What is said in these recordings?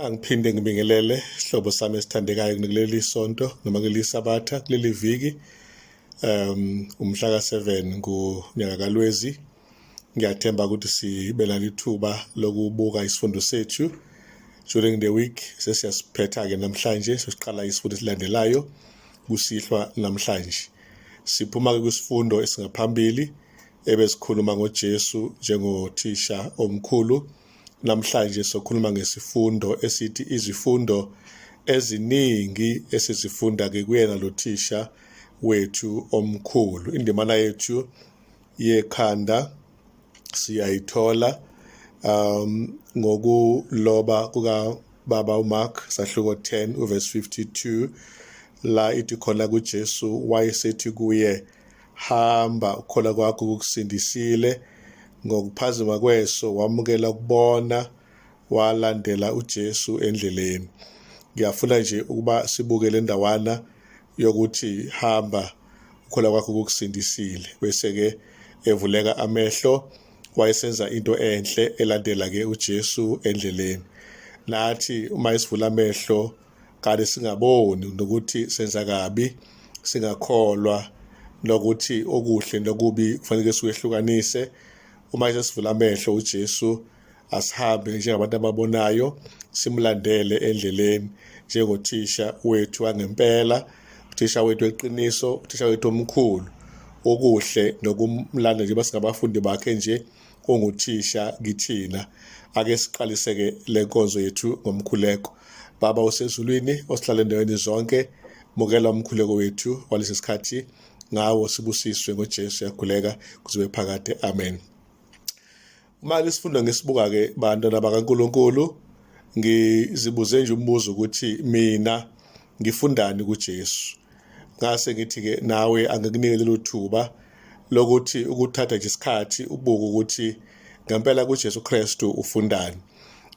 Angiphinde ngibingelele sihlobo sami esithandekayo kuleli sonto noma kuleli sabatha kuleli viki umhla ka7 kunyaka kaLwezi. Ngiyathemba ukuthi sibe nalithuba lokubuka isifundo sethu during the week. Sesiyasiphetha ke namhlanje sesiqala isifundo esilandelayo kusihlwa namhlanje. Siphuma ke kwisifundo esingaphambili ebesikhuluma ngoJesu njengothisha omkhulu. Namhlanje sokhuluma ngesifundo esithi izifundo eziningi esizifunda ke kuyena lo thisha wethu omkhulu. Indimana yethu yekhanda siyayithola ngokuloba kuka baba uMark sahluko 10 uverse 52 la ithi khona kuJesu wayesethi kuye, hamba ukukholwa kwakho kukusindisile, ngokuphazima kweso wamukela ukubona, walandela uJesu endleleni. Ngiyafuna nje ukuba sibuke le ndawana yokuthi hamba ukukholwa kwakho kukusindisile, bese ke evuleka amehlo wayesenza into enhle elandela ke uJesu endleleni. Nathi uma isivula amehlo kade singaboni nokuthi senza kabi, singakholwa nokuthi okuhle nokubi kufanele sikwehlukanise, uma sesivula amehlo uJesu asihambe njengabantu ababonayo, simlandele endleleni njengothisha wethu wangempela, uthisha wethu weqiniso, uthisha wethu omkhulu, okuhle nokumlanda nje basingabafundi bakhe nje onguthisha kithina. Ake siqalise ke lenkonzo yethu ngomkhuleko. Baba osezulwini, osihlala endaweni zonke, mukela umkhuleko wethu walesi sikhathi, ngawo sibusiswe ngoJesu yakhuleka kuzibe phakade. Amen. Uma lesifundo ngisibuka ke bantwana bakaNkulunkulu, ngizibuze nje umbuzo ukuthi mina ngifundani kuJesu. Ngase ngithi ke nawe angikunike lelo thuba lokuthi ukuthatha nje isikhathi ubuke ukuthi ngempela kuJesu Kristu ufundani.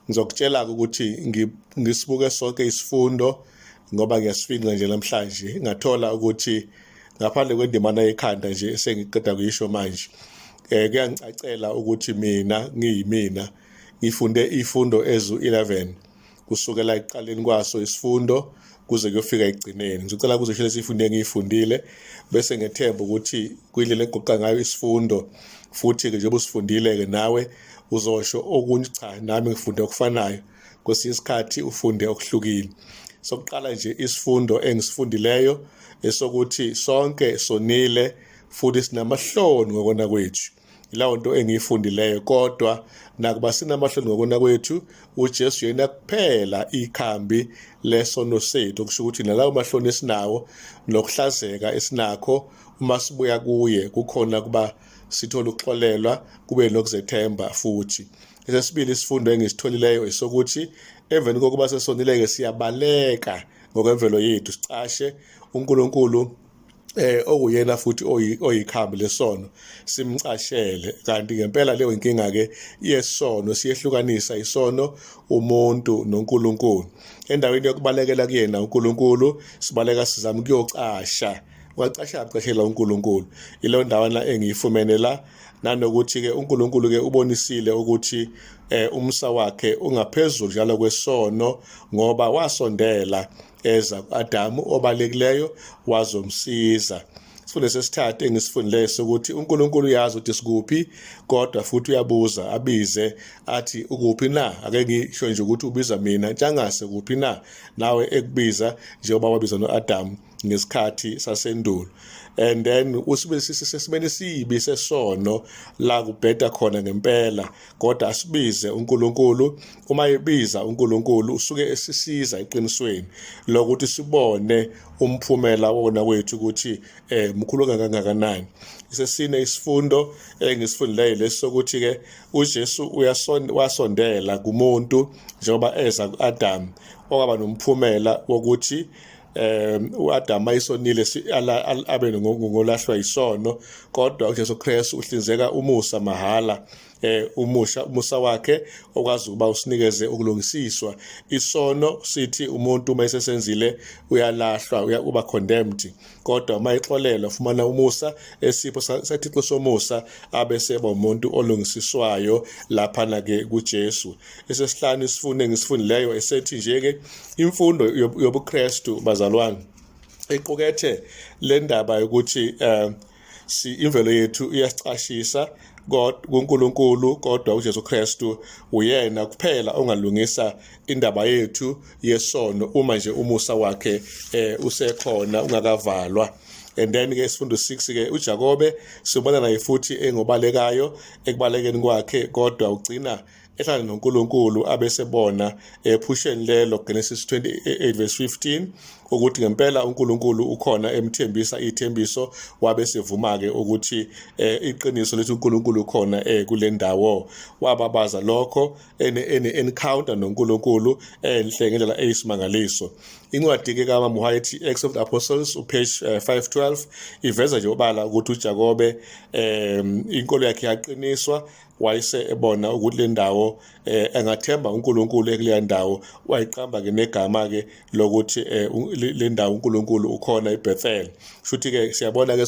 Ngizokutshela ukuthi ngisibuke sonke isifundo ngoba ngiyasifinqa nje namhlanje ngathola ukuthi ngaphandle kwendimana yekhanda nje esengiqeda kuyisho manje, kuyangicacela ukuthi mina ngiyimina ngifunde ifundo ezu-11 kusukela ekuqaleni kwaso isifundo kuze kuyofika ekugcineni. Ngicela kuze shele sifunde ngiyifundile bese ngethemba ukuthi kuyindlela engigoqa ngayo isifundo futhi ke njengoba usifundile ke nawe uzosho okunye cha nami ngifunde okufanayo, kwesinye isikhathi ufunde okuhlukile. Sokuqala nje isifundo engisifundileyo esokuthi sonke sonile futhi sinamahloni ngokona kwethu. Ilawo nto engiyifundileyo, kodwa nakuba sinamahloni ngokona kwethu uJesu yena kuphela ikhambi lesono sethu, okusho ukuthi nalawo mahloni esinawo nokuhlazeka esinakho uma sibuya kuye kukhona kuba sithola ukuxolelwa kube nokuzethemba futhi. Esesibili isifundo engisitholileyo esokuthi emveni kokuba sesonileke siyabaleka ngokwemvelo yethu sicashe uNkulunkulu okuyena futhi oyikhambi lesono simcashele. Kanti ngempela leyo inkinga ke yesono siyehlukanisa isono, umuntu noNkulunkulu. Endaweni yokubalekela kuyena uNkulunkulu sibaleka sizama ukuyocasha, wacashela uNkulunkulu. Ile ndawana engiyifumene la, nanokuthi ke uNkulunkulu ke ubonisile ukuthi umsa wakhe ungaphezulu njalo kwesono ngoba wasondela eza Adamu obalekileyo wazomsiza. Isifundo sesithathu engisifundileyo ukuthi uNkulunkulu uyazi ukuthi sikuphi, kodwa futhi uyabuza abize athi ukuphi na. Ake ngisho nje ukuthi ubiza mina ntshangase kuphi na, nawe ekubiza njengoba wabiza noAdamu ngesikhathi sasendulo. And then usibe sesimene sibi sesono la kubheda khona ngempela, kodwa asibize uNkulunkulu. Uma ebiza uNkulunkulu usuke esisiza eqinisweni lokuthi sibone umphumela wona wethu ukuthi mkhulu kangakanani. Isesine isifundo engisifundileyo lesokuthi ke uJesu wasondela kumuntu njengoba eza kuAdamu, okwaba nomphumela wokuthi uAdamu ayisonile abe ngolahlwa isono, kodwa uJesu Kristu uhlinzeka umusa mahala umusa wakhe okwazi ukuba usinikeze ukulungisiswa. Isono sithi umuntu uma esesenzile uyalahlwa, uba condemned, kodwa uma exolelwa ufumana umusa, esipho sethixo somusa abeseba umuntu olungisiswayo laphana-ke kuJesu. Esesihlanu isifundo engisifundileyo esethi nje-ke imfundo yobuKristu bazalwane iqukethe le ndaba yokuthi imvelo yethu iyasicashisa kuNkulunkulu, kodwa uJesu Kristu uyena kuphela ongalungisa indaba yethu yesono uma nje umusa wakhe usekhona ungakavalwa. And then-ke isifundo 6-ke uJakobe sibona naye futhi engobalekayo ekubalekeni kwakhe, kodwa ugcina ehlala noNkulunkulu abesebona ephusheni lelo Genesis 28:15 ukuthi ngempela uNkulunkulu ukhona emthembisa ithembiso, wabesevuma-ke ukuthi iqiniso lethi uNkulunkulu ukhona kule ndawo. Wababaza lokho encounter noNkulunkulu enhle ngendlela eyisimangaliso. Incwadi-ke kaMamuhaya ethi Acts of the Apostles page 512 iveza nje obala ukuthi uJakobe inkolo yakhe yaqiniswa, wayese ebona ukuthi le ndawo engathemba uNkulunkulu ekuleya ndawo, wayiqamba-ke negama-ke lokuthi le ndawo uNkulunkulu ukhona eBethel. Futhi-ke siyabona-ke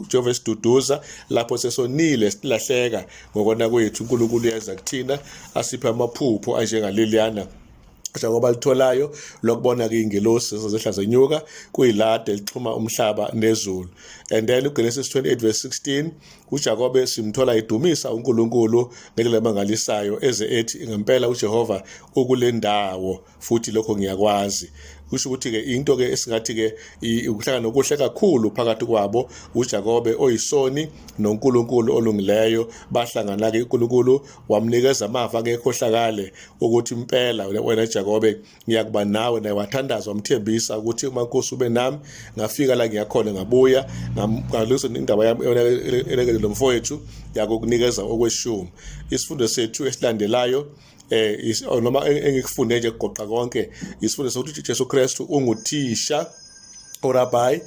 Jehova esiduduza lapho sesonile silahleka ngokona kwethu, uNkulunkulu uyeza kuthina asiphe amaphupho anjengaleliyana njengoba litholayo lokubona-ke ingelosi zehla zenyuka kuyilade lixhuma umhlaba nezulu. And then uGenesis 28:16 uJakobe simthola idumisa uNkulunkulu ngendlela emangalisayo eze ethi ngempela uJehova ukule ndawo futhi lokho ngiyakwazi. Kusho ukuthi-ke into-ke esingathi-ke ukuhlangana nokuhle kakhulu phakathi kwabo uJakobe oyisoni noNkulunkulu olungileyo bahlangana-ke. uNkulunkulu wamnikeza amava ngekhohlakale ukuthi impela wena Jakobe ngiyakuba nawe, naye wathandaza wamthembisa ukuthi uma Nkosi ube nami ngafika la ngiyakhona ngabuya ngalungisa indaba yami elekele lo mfowethu yakukunikeza okweshumi. Isifundo sethu esilandelayo noma engikufunde nje kugoqa konke isifundo sokuthi Jesu Kristu unguthisha orabai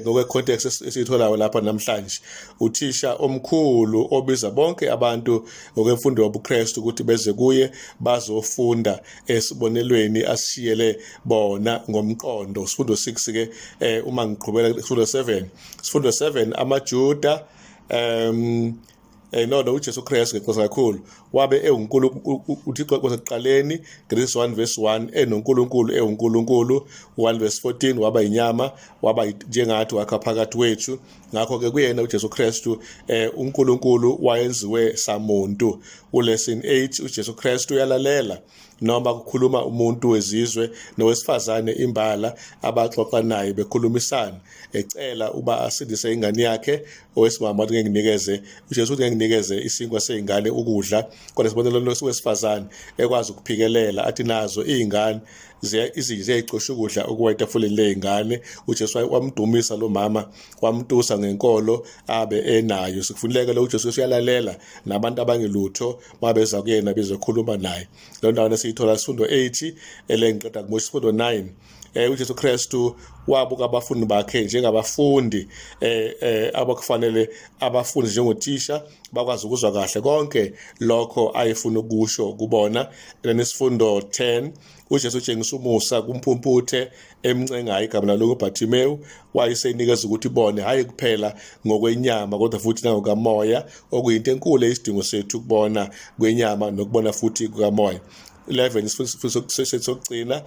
ngokwe context esitholayo lapha namhlanje, uthisha omkhulu obiza bonke abantu ngokwemfundo yobuKristu ukuthi beze kuye bazofunda esibonelweni asishiyele bona ngomqondo. Isifundo 6-ke uma ngiqhubela isifundo 7, isifundo 7 amaJuda no uJesu Kristu ngeqosa kakhulu wabe uNkulunkulu uThixo kwasekuqaleni Genesis 1:1 enoNkulunkulu uNkulunkulu 1:14 waba inyama waba njengathi wakha phakathi wethu. Ngakho-ke kuyena uJesu Kristu uNkulunkulu wayenziwe samuntu. Lesson 8 uJesu Kristu uyalalela noma kukhuluma umuntu wezizwe nowesifazane imbala abaxoxa naye bekhulumisana ecela uba asindise ingane yakhe owesimama ukuthi nginikeze uJesu ukuthi nginikeze isinkwa sezingane ukudla, kodwa sibonelo sowesifazane ekwazi ukuphikelela athi nazo izingane ziyayicosha ukudla okuwetafuleni lezingane. uJesu wamdumisa lo mama wamtusa ngenkolo abe enayo. Sikufundileke lo uJesu uyalalela nabantu abangelutho mabeza kuyena bezokhuluma naye. Lo ndawo esiyithola isifundo 8 elengiqeda kumusho isifundo 9. uJesu Kristu wabuka abafundi bakhe njengabafundi abakufanele abafundi njengothisha bakwazi ukuzwa kahle konke lokho ayefuna ukusho kubona. Lesifundo 10 uJesu utshengisa umusa kumphumputhe emncengayo igama lalo uBhartimeyu, wayesenikeza ukuthi bone hayi kuphela ngokwenyama kodwa futhi nangokamoya, okuyinto enkulu eyisidingo sethu ukubona kwenyama nokubona futhi kukamoya. 11 isifundo sokugcina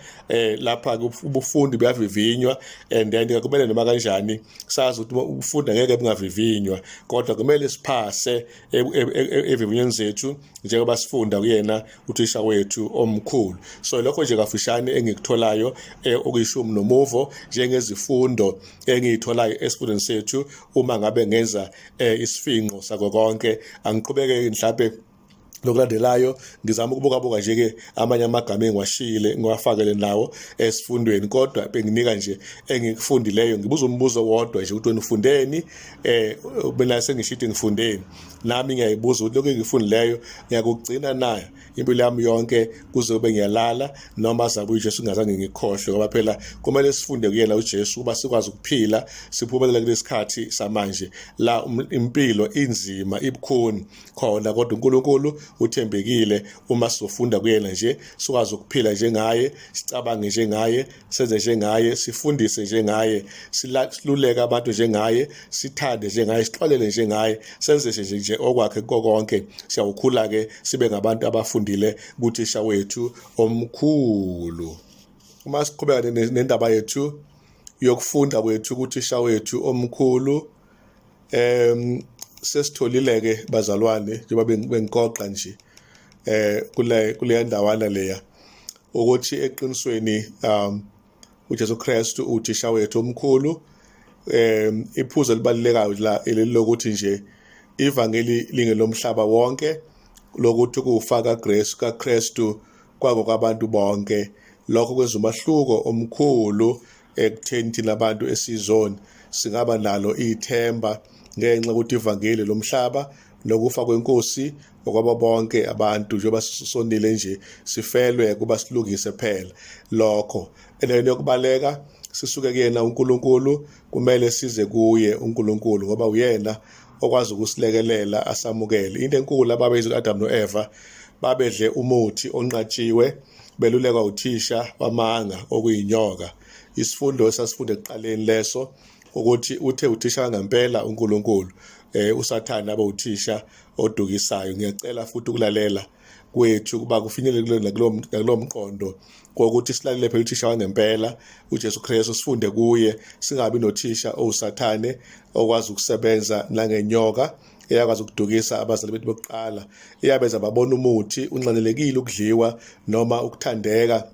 lapha ubufundi buyavivinywa, and then kumele noma kanjani sazi ukuthi ufunda ngeke bungavivinywa, kodwa kumele siphase evivinyweni zethu njengoba sifunda kuyena uthisha wethu omkhulu. So lokho nje kafishane engikutholayo okuyishumi nomuvo njengezifundo engiyitholayo esifundweni sethu uma ngabe ngenza isifinqo sako konke. Angiqhubeke mhlawumbe lokulandelayo ngizama ukubuka nje-ke amanye amagama engiwashiyile ngiwafakele nawo esifundweni, kodwa benginika nje engikufundileyo. Ngibuza umbuzo wodwa nje ukuthi wena ufundeni, mina sengishithi ngifundeni. Nami ngiyayibuza ukuthi lokhu engikufundileyo ngiyakugcina nayo impilo yami yonke kuze kube ngiyalala, noma zabe uJesu ngazange ngikhohlwe, ngoba phela kumele sifunde kuyena uJesu uba sikwazi ukuphila siphumelela kulesikhathi samanje la impilo inzima ibukhuni khona, kodwa uNkulunkulu uthembekile. Uma sizofunda kuyena nje sikwazi ukuphila njengaye, sicabange njengaye, senze njengaye, sifundise njengaye, siluleke abantu njengaye, sithande njengaye, sixolele njengaye, senze nje okwakhe konke. Siyawukhula-ke sibe ngabantu abafundile kuthisha wethu omkhulu. Uma siqhubeka nendaba yethu yokufunda kwethu kuthisha wethu omkhulu, sesitholile-ke bazalwane njengoba bengiqoqa nje kule ndawana leya ukuthi eqinisweni uJesu Kristu uthisha wethu omkhulu. Iphuzo elibalulekayo la elokuthi nje ivangeli lingelomhlaba wonke, lokuthi ukufaka grace kaKristu kwabantu bonke. Lokho kwenza umahluko omkhulu ekutheni thina abantu esizoni singaba nalo ithemba ngenxa ukuthi ivangeli lomhlaba nokufa kwenkosi okwabo bonke abantu njengoba sonile nje sifelwe kuba silungise phela lokho. Endaweni yokubaleka sisuke kuyena uNkulunkulu, kumele size kuye uNkulunkulu ngoba uyena okwazi ukusilekelela asamukele. Into enkulu ababeyizo uAdam noEva babedle umuthi onqatshiwe, belulekwa uthisha wamanga okuyinyoka. Isifundo esasifunde ekuqaleni leso ukuthi uthe uthisha ngempela uNkulunkulu, uSathane abe uthisha odukisayo. Ngiyacela futhi ukulalela kwethu kuba kufinyelele nakulo mqondo kokuthi silalele phela uthisha wangempela uJesu Kristu, sifunde kuye, singabi nothisha owuSathane okwazi ukusebenza nangenyoka eyakwazi ukudukisa abazali bethu bokuqala, eyabenza babona umuthi unxanelekile ukudliwa noma ukuthandeka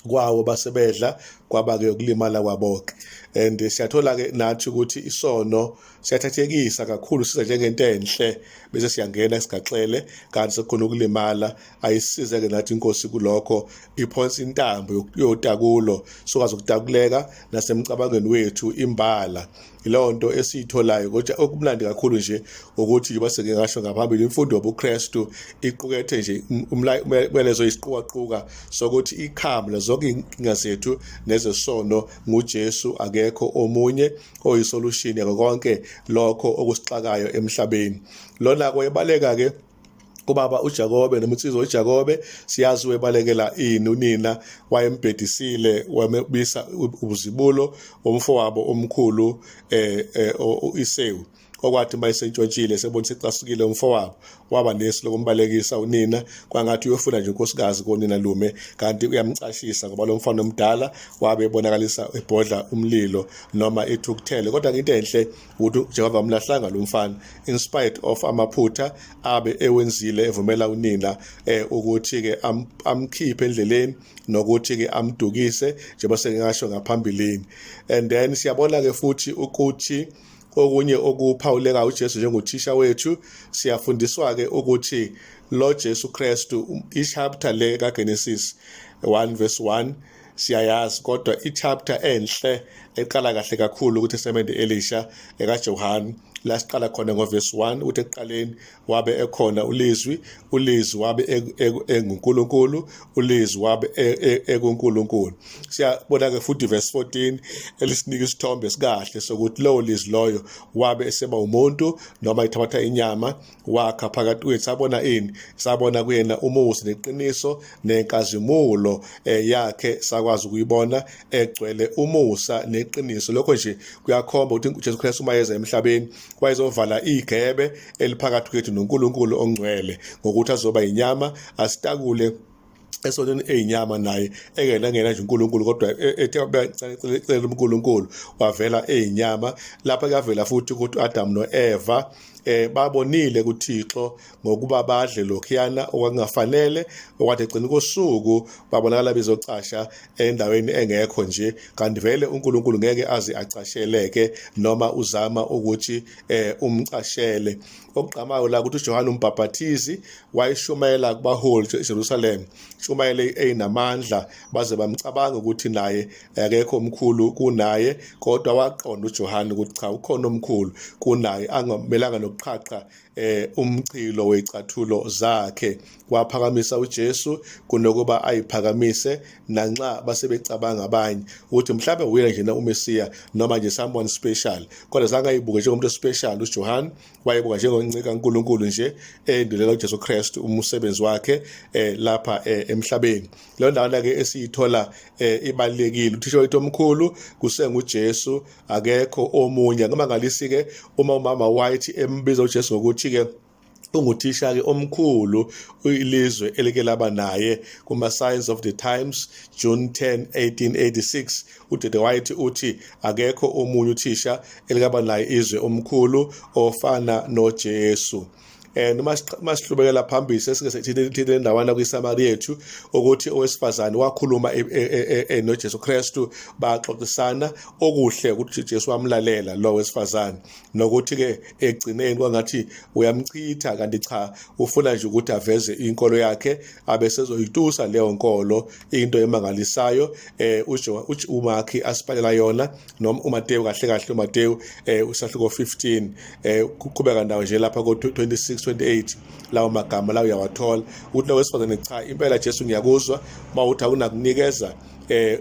kwawo basebedla kwaba-ke ukulimala kwabo-ke. And siyathola-ke nathi ukuthi isono siyathathekisa kakhulu, siza njengento enhle bese siyangena sigaxele, kanti sekukhona ukulimala. Ayisize-ke nathi inkosi kulokho, iphonsa intambo yotakulo sokwazi ukutakuleka nasemcabangweni wethu imbala. Yileyo nto esiyitholayo. Kodwa okumnandi kakhulu nje ukuthi njengoba sengingasho ngaphambili, imfundo yobuKristu iqukethe nje umyalezo isiqukaquka sokuthi ikhamla zonke inkinga zethu nezesono nguJesu, akekho omunye oyisolution yakho konke lokho okusixakayo emhlabeni. Lona-ko ebaleka-ke ubaba uJakobe noma insizwa uJakobe, siyazi webalekela ini. Unina wayembhedisile, wamebisa ubuzibulo umfowabo omkhulu uEsawu, okwathi mayisentshontshile sebona secasukile umfowabo, waba nesi lokumbalekisa unina. Kwangathi uyofuna nje unkosikazi konina lume, kanti uyamcashisa ngoba lo mfana omdala wabe ebonakalisa ebhodla umlilo noma ethukuthele. Kodwa into enhle ukuthi uJehova amlahlanga lo mfana, in spite of amaphutha abe ewenzile, evumela unina ukuthi-ke amkhiphe endleleni nokuthi-ke amdukise njengoba sengingasho ngaphambilini. And then siyabona-ke futhi ukuthi okunye okuphawuleka uJesu njengothisha wethu, siyafundiswa-ke ukuthi lo Jesu Kristu, ichapter le kaGenesis 1:1 siyayazi, kodwa ichapter enhle eqala kahle kakhulu ukuthi Testament Elisha ekaJohane la siqala khona ngoverse 1 ukuthi ekuqaleni wabe ekhona ulizwi, ulizwi wabe enguNkulunkulu, ulizwi wabe ekuNkulunkulu. Siyabona-ke futhi verse 14 elisinika isithombe sikahle sokuthi lowo lizwi loyo wabe eseba umuntu noma ithabatha inyama wakha phakathi kwethu. Sabona ini? Sabona kuyena umusa neqiniso nenkazimulo yakhe, sakwazi ukuyibona egcwele umusa neqiniso. Lokho nje kuyakhomba ukuthi uJesu Kristu uma yeza emhlabeni wayezovala igebe eliphakathi kwethu noNkulunkulu ongcwele, ngokuthi azoba inyama asitakule esonweni eyinyama naye engena nje uNkulunkulu, kodwa ethe uNkulunkulu wavela eyinyama. Lapha kuyavela futhi ukuthi uAdam noEva babonile kuThixo ngokuba badle lokhuyana okwakungafanele okwathi egcina kosuku babonakala bezocasha endaweni engekho nje kanti vele uNkulunkulu ngeke aze acasheleke noma uzama ukuthi umcashele. Okugqamayo la ukuthi uJohane uMbhaphathizi wayeshumayela kubaholi eJerusalem, shumayele enamandla baze bamcabanga ukuthi naye akekho omkhulu kunaye, kodwa waqonda uJohane ukuthi cha ukhona omkhulu kunaye, angamelanga nokuqhaqha umchilo wezicathulo zakhe. Waphakamisa uJesu kunokuba ayiphakamise nanxa basebecabanga abanye ukuthi mhlawumbe uyena nje uMesiya noma nje someone special, kodwa zange ayibuke njengomuntu special. uJohane wayebuka njengoncika kaNkulunkulu nje endulela uJesu Kristu umsebenzi wakhe lapha emhlabeni. Leyo ndawo ke esiyithola ibalekile, uthisha wethu omkhulu kusenguJesu, akekho omunye. Ngamangalisi ke uma umama White embiza uJesu ngokuthi ke unguthisha ke omkhulu ilizwe elike laba naye kuma Signs of the Times June 10 1886. uDade White uthi akekho omunye uthisha elikaba naye izwe omkhulu ofana noJesu. Noma sihlubekela phambili sesike endawana kwiSamaria yethu ukuthi owesifazane wakhuluma noJesu Kristu baxoxisana okuhle ukuthi Jesu wamlalela lo wesifazane, nokuthi ke egcineni kwangathi uyamchitha kanti cha ufuna nje ukuthi aveze inkolo yakhe abesezoyitusa leyo nkolo. Into emangalisayo uMark asipalela yona noma uMateyu kahle uMateyu usahluko 15 kuqhubeka ndawo nje lapha ko 26 28 lawo magama lawo uyawathola ukuthi lo wesifazane cha impela Jesu ngiyakuzwa mawuthi akunakunikeza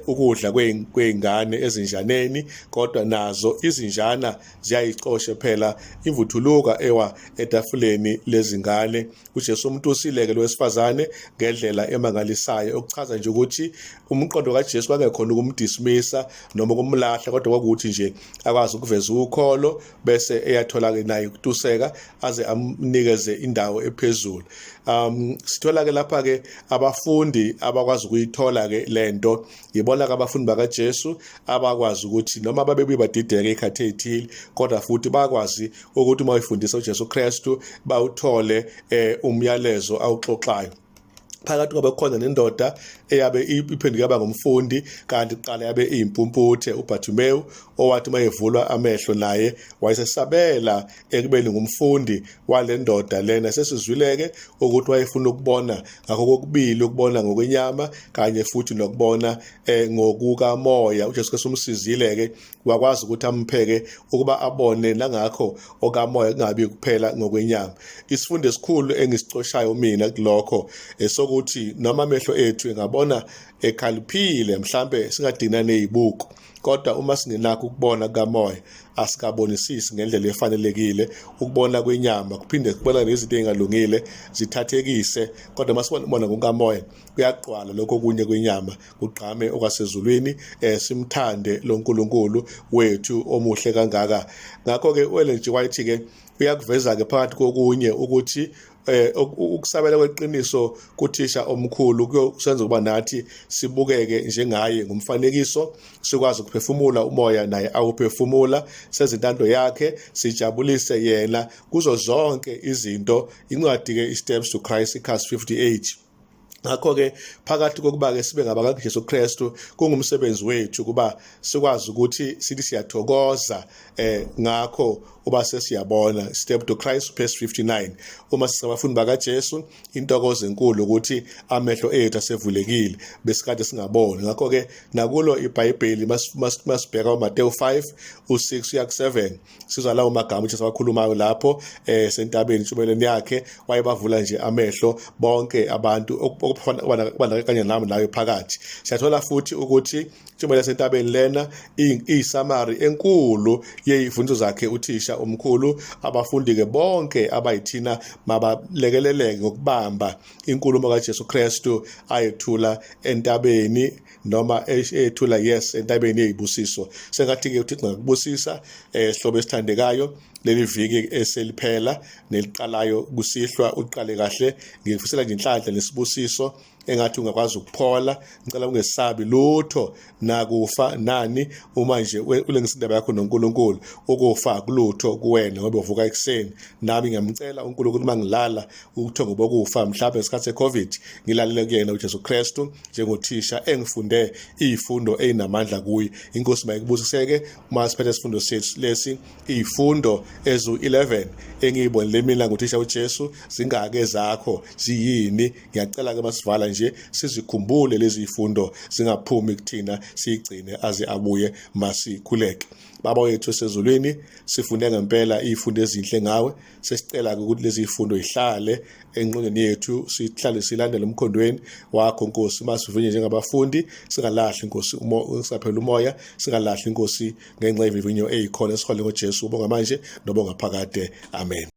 ukudla kweingane ezinjaneni, kodwa nazo izinjana ziyayicoshe phela imvuthuluka ewa etafuleni lezingane. uJesu umtusile ke lo wesifazane ngendlela emangalisayo, okuchaza nje ukuthi umqondo kaJesu kwakekhona ukumdismissa noma ukumlahla, kodwa kwakuthi nje akwazi ukuveza ukholo bese eyathola ke naye ukutuseka aze amnikeze indawo ephezulu. Sithola ke lapha ke abafundi abakwazi ukuyithola ke lento, yibona ke abafundi bakaJesu abakwazi ukuthi noma babebuye badideke ikhathi ethile kodwa futhi bakwazi ukuthi uma uyifundisa uJesu Kristu bawuthole umyalezo awuxoxayo. Phakathi kwabe khona nendoda eyabe iphenduke yaba ngumfundi kanti kuqala yabe iyimpumputhe, uBartimeyu, owathi mayevulwa amehlo naye wayesesabela ekubeni ngumfundi wale ndoda lena. Sesizwileke ukuthi wayefuna ukubona ngakho kokubili, ukubona ngokwenyama kanye futhi nokubona ngokukamoya. uJesu Kristu umsizile ke wakwazi ukuthi ampheke ukuba abone nangakho okamoya kungabi kuphela ngokwenyama. Isifundo esikhulu engisicoshayo mina kulokho sokuthi noma amehlo ethu engabona ekhaliphile mhlambe singadina nezibuko, kodwa uma singenakho ukubona kamoya asikabonisisi ngendlela efanelekile. Ukubona kwenyama kuphinde kubona nezinto ezingalungile zithathekise, kodwa masibona ngokamoya kuyaqwala lokho kunye kwenyama kugqame okwasezulwini. Simthande lo nkulunkulu wethu omuhle kangaka. Ngakho ke uEllen G. White ke uyakuveza ke phakathi kokunye ukuthi ukusabela kweqiniso kuthisha omkhulu kusenza ukuba nathi sibukeke njengaye ngumfanekiso, sikwazi ukuphefumula umoya naye awuphefumula, sezintando yakhe sijabulise yena kuzo zonke izinto. Incwadi ke Steps to Christ ikhasi 58. Ngakho ke phakathi kokuba ke sibe ngabakaJesu Kristu kungumsebenzi wethu kuba sikwazi ukuthi sithi siyathokoza ngakho uba sesiyabona. Step to Christ verse 59. Uma sisabafundi bakaJesu intokozo enkulu ukuthi amehlo ethu asevulekile besikade singaboni. Ngakho ke nakulo iBhayibheli masibheka uMateyu 5 u6 kuya ku7 sizwa lawo magama uJesu awakhulumayo lapho sentabeni intshumayelweni yakhe wayebavula nje amehlo bonke abantu kanye nami nayo phakathi. Siyathola futhi ukuthi intshumayelo sentabeni lena iyisamari enkulu yezifundo zakhe uthisha omkhulu. Abafundi ke bonke abayithina mabalekeleleke ngokubamba inkulumo kaJesu Kristu ayethula entabeni noma ethula entabeni yezibusiso. Sengathi ke uThixo ngakubusisa sihlobo esithandekayo leli viki eseliphela neliqalayo kusihlwa uqale kahle. Ngikufisela nje inhlanhla lesibusiso engathi ungakwazi ukuphola. Ngicela ungesabi lutho nakufa nani uma nje ulengisa indaba yakho noNkulunkulu. Ukufa kulutho kuwena ngoba uvuka ekuseni. Nami ngiyamcela uNkulunkulu mangilala ukuthongo bokufa mhlawumbe ngesikhathi seCovid ngilalele kuyena uJesu Kristu njengothisha engifunde izifundo ezinamandla kuye. Inkosi mayikubusiseke uma siphethe isifundo sethu lesi izifundo ezu-11 engiyibonile mina ngothisha uJesu zingake zakho ziyini. Ngiyacela ke masivala nje sizikhumbule lezi zifundo zingaphumi kuthina sigcine aze abuye masikhuleke. Baba wethu esezulwini sifunde ngempela izifundo ezinhle ngawe. Sesicela ukuthi lezi zifundo zihlale engqondweni yethu, sihlale silandele umkhondweni wakho Nkosi. Masivinye njengabafundi singalahli Nkosi singaphela umoya, singalahli Nkosi ngenxa yevivinyo eyikhona esikhole ngoJesu ubonga manje nobonga phakade. Amen.